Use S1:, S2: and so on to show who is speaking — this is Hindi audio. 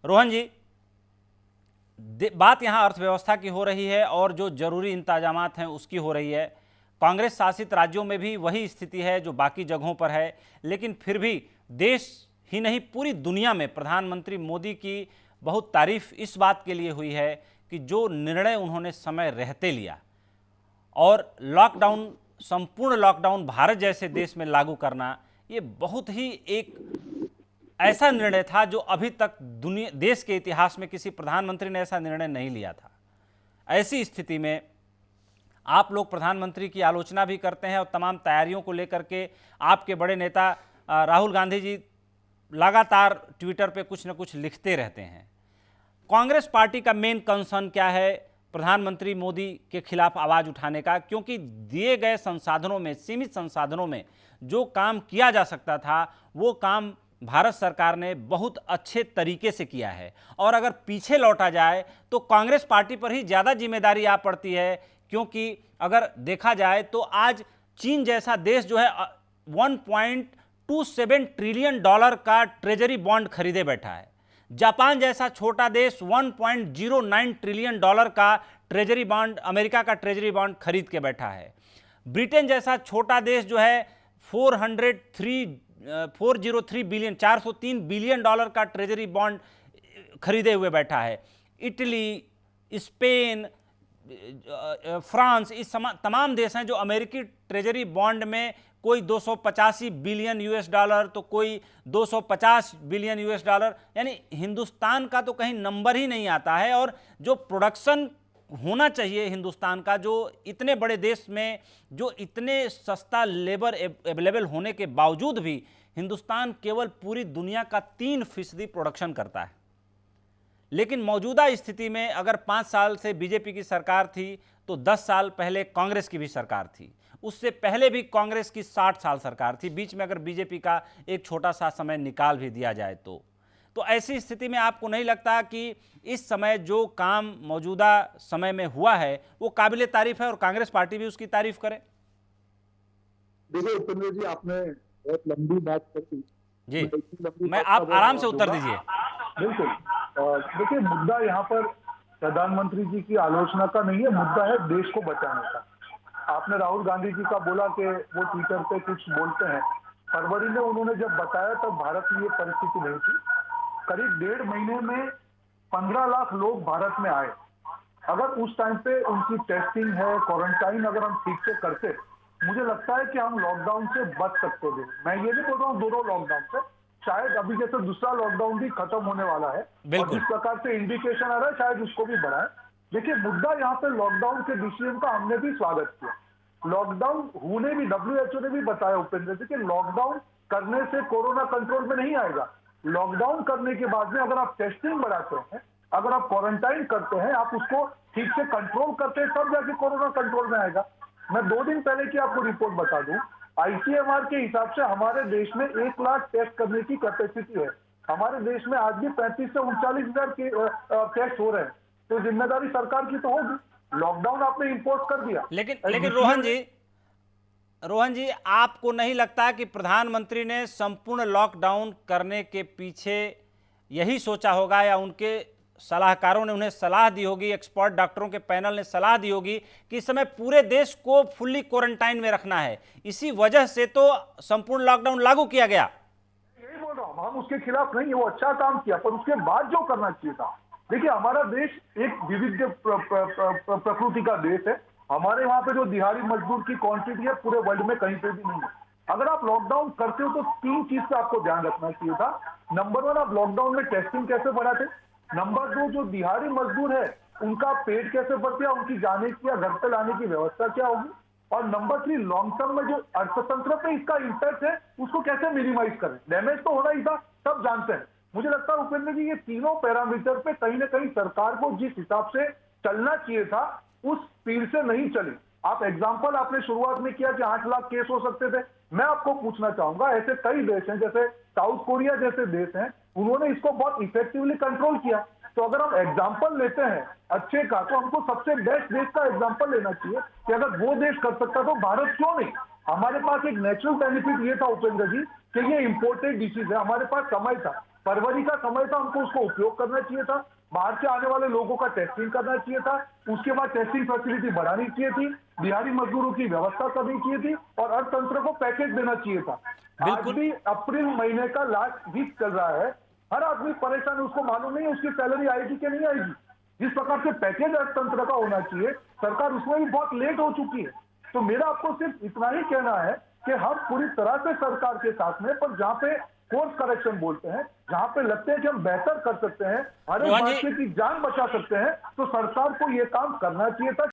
S1: रोहन जी, बात यहाँ अर्थव्यवस्था की हो रही है और जो जरूरी इंतजामात हैं उसकी हो रही है। कांग्रेस शासित राज्यों में भी वही स्थिति है जो बाकी जगहों पर है, लेकिन फिर भी देश ही नहीं पूरी दुनिया में प्रधानमंत्री मोदी की बहुत तारीफ इस बात के लिए हुई है कि जो निर्णय उन्होंने समय रहते लिया और लॉकडाउन, संपूर्ण लॉकडाउन भारत जैसे देश में लागू करना, ये बहुत ही एक ऐसा निर्णय था जो अभी तक दुनिया देश के इतिहास में किसी प्रधानमंत्री ने ऐसा निर्णय नहीं लिया था। ऐसी स्थिति में आप लोग प्रधानमंत्री की आलोचना भी करते हैं और तमाम तैयारियों को लेकर के आपके बड़े नेता राहुल गांधी जी लगातार ट्विटर पे कुछ न कुछ लिखते रहते हैं। कांग्रेस पार्टी का मेन कंसर्न क्या है प्रधानमंत्री मोदी के खिलाफ आवाज उठाने का? क्योंकि दिए गए संसाधनों में, सीमित संसाधनों में जो काम किया जा सकता था वो काम भारत सरकार ने बहुत अच्छे तरीके से किया है। और अगर पीछे लौटा जाए तो कांग्रेस पार्टी पर ही ज़्यादा जिम्मेदारी आ पड़ती है, क्योंकि अगर देखा जाए तो आज चीन जैसा देश जो है 1.27 ट्रिलियन डॉलर का ट्रेजरी बॉन्ड खरीदे बैठा है। जापान जैसा छोटा देश 1.09 ट्रिलियन डॉलर का ट्रेजरी बॉन्ड, अमेरिका का ट्रेजरी बॉन्ड खरीद के बैठा है। ब्रिटेन जैसा छोटा देश जो है 403 बिलियन, 403 बिलियन डॉलर का ट्रेजरी बॉन्ड खरीदे हुए बैठा है। इटली, स्पेन, फ्रांस, इस तमाम देश हैं जो अमेरिकी ट्रेजरी बॉन्ड में कोई 285 बिलियन यूएस डॉलर तो कोई 250 बिलियन यूएस डॉलर, यानी हिंदुस्तान का तो कहीं नंबर ही नहीं आता है। और जो प्रोडक्शन होना चाहिए हिंदुस्तान का, जो इतने बड़े देश में जो इतने सस्ता लेबर अवेलेबल होने के बावजूद भी हिंदुस्तान केवल पूरी दुनिया का 3% प्रोडक्शन करता है। लेकिन मौजूदा स्थिति में अगर 5 साल से बीजेपी की सरकार थी तो 10 साल पहले कांग्रेस की भी सरकार थी, उससे पहले भी कांग्रेस की 60 साल सरकार थी, बीच में अगर बीजेपी का एक छोटा सा समय निकाल भी दिया जाए तो ऐसी स्थिति में आपको नहीं लगता कि इस समय जो काम मौजूदा समय में हुआ है वो काबिले तारीफ है और कांग्रेस पार्टी भी उसकी तारीफ करे?
S2: देखिए उपेंद्र जी, आपने बहुत लंबी बात कर दी
S1: जी, मैं आप आराम से उत्तर दीजिए।
S2: बिल्कुल। देखिए, मुद्दा यहाँ पर प्रधानमंत्री जी की आलोचना का नहीं है, मुद्दा है देश को बचाने का। आपने राहुल गांधी जी का बोला कि वो ट्विटर पे कुछ बोलते हैं। फरवरी में उन्होंने जब बताया तब भारत में ये परिस्थिति नहीं थी। करीब 1.5 महीने में 15 लाख लोग भारत में आए। अगर उस टाइम पे उनकी टेस्टिंग है, क्वारंटाइन अगर हम ठीक से करते, मुझे लगता है कि हम लॉकडाउन से बच सकते थे। मैं ये नहीं बोल रहा हूँ दोनों लॉकडाउन से, शायद अभी जैसे दूसरा लॉकडाउन भी खत्म होने वाला है और जिस प्रकार से इंडिकेशन आ रहा है शायद उसको भी बढ़ाए। देखिए, मुद्दा यहाँ पे लॉकडाउन के डिसीजन का हमने भी स्वागत किया। लॉकडाउन होने भी, WHO ने भी बताया उपेंद्र जी, कि लॉकडाउन करने से कोरोना कंट्रोल में नहीं आएगा। लॉकडाउन करने के बाद में अगर आप टेस्टिंग बढ़ाते हैं, अगर आप क्वारंटाइन करते हैं, आप उसको ठीक से कंट्रोल करते हैं, तब जाके कोरोना कंट्रोल में आएगा। मैं 2 दिन पहले की आपको रिपोर्ट बता दूं, ICMR के हिसाब से हमारे देश में 1 लाख टेस्ट करने की कैपेसिटी है। हमारे देश में आज भी 35 से 39 हजार टेस्ट हो रहे हैं। तो जिम्मेदारी सरकार की तो होगी। लॉकडाउन आपने इंपोज कर दिया।
S1: लेकिन रोहन जी, आपको नहीं लगता कि प्रधानमंत्री ने संपूर्ण लॉकडाउन करने के पीछे यही सोचा होगा, या उनके सलाहकारों ने उन्हें सलाह दी होगी, एक्सपर्ट डॉक्टरों के पैनल ने सलाह दी होगी कि इस समय पूरे देश को फुल्ली क्वारंटाइन में रखना है, इसी वजह से तो संपूर्ण लॉकडाउन लागू किया गया?
S2: यही बोल रहा हूं, हम उसके खिलाफ नहीं, वो अच्छा काम किया, पर उसके बाद जो करना चाहिए था। देखिए, हमारा देश एक विविध प्रकृति का देश है। हमारे वहां पे जो दिहाड़ी मजदूर की क्वांटिटी है पूरे वर्ल्ड में कहीं पे भी नहीं है। अगर आप लॉकडाउन करते हो तो 3 चीज का आपको ध्यान रखना चाहिए था। नंबर 1, आप लॉकडाउन में टेस्टिंग कैसे बढ़ाते। नंबर 2, जो दिहाड़ी मजदूर है उनका पेट कैसे भरते, उनकी जाने की या घर पे लाने की व्यवस्था क्या होगी। और नंबर 3, लॉन्ग टर्म में जो अर्थतंत्र पे इसका इंपैक्ट है उसको कैसे मिनिमाइज करें। डैमेज तो होना ही था, सब जानते हैं। मुझे लगता है उपेंद्र जी, ये तीनों पैरामीटर पे कहीं ना कहीं सरकार को जिस हिसाब से चलना चाहिए था उस स्पीड से नहीं चली। आप एग्जाम्पल आपने शुरुआत में किया कि 8 लाख केस हो सकते थे। मैं आपको पूछना चाहूंगा, ऐसे कई देश हैं, जैसे साउथ कोरिया जैसे देश हैं, उन्होंने इसको बहुत इफेक्टिवली कंट्रोल किया। तो अगर हम एग्जाम्पल लेते हैं अच्छे का, तो हमको सबसे बेस्ट देश का एग्जाम्पल लेना चाहिए कि अगर वो देश कर सकता तो भारत क्यों नहीं। हमारे पास एक नेचुरल बेनिफिट ये था उपेंद्र जी कि ये इंपोर्टेड डिसीज है, हमारे पास समय था। फरवरी का समय था, हमको उसको उपयोग करना चाहिए था। बाहर से आने वाले लोगों का टेस्टिंग करना चाहिए था, उसके बाद टेस्टिंग फैसिलिटी बढ़ानी चाहिए थी, दिहाड़ी मजदूरों की व्यवस्था करनी चाहिए थी और अर्थतंत्र को पैकेज देना चाहिए था। आज
S1: बिल्कुल।
S2: भी अप्रैल महीने का लास्ट वीक चल रहा है, हर आदमी परेशान है, उसको मालूम नहीं है उसकी सैलरी आएगी कि नहीं आएगी। जिस प्रकार से पैकेज अर्थतंत्र का होना चाहिए, सरकार उसमें भी बहुत लेट हो चुकी है। तो मेरा आपको सिर्फ इतना ही कहना है कि हम पूरी तरह से सरकार के साथ में, पर जहां पे कोर्स करेक्शन बोलते हैं, जहां पे लगते हैं कि हम बेहतर कर सकते हैं, हर एक
S1: रोहन जी,
S2: बच्चे की जान बचा सकते हैं, तो सरकार को यह काम करना चाहिए था।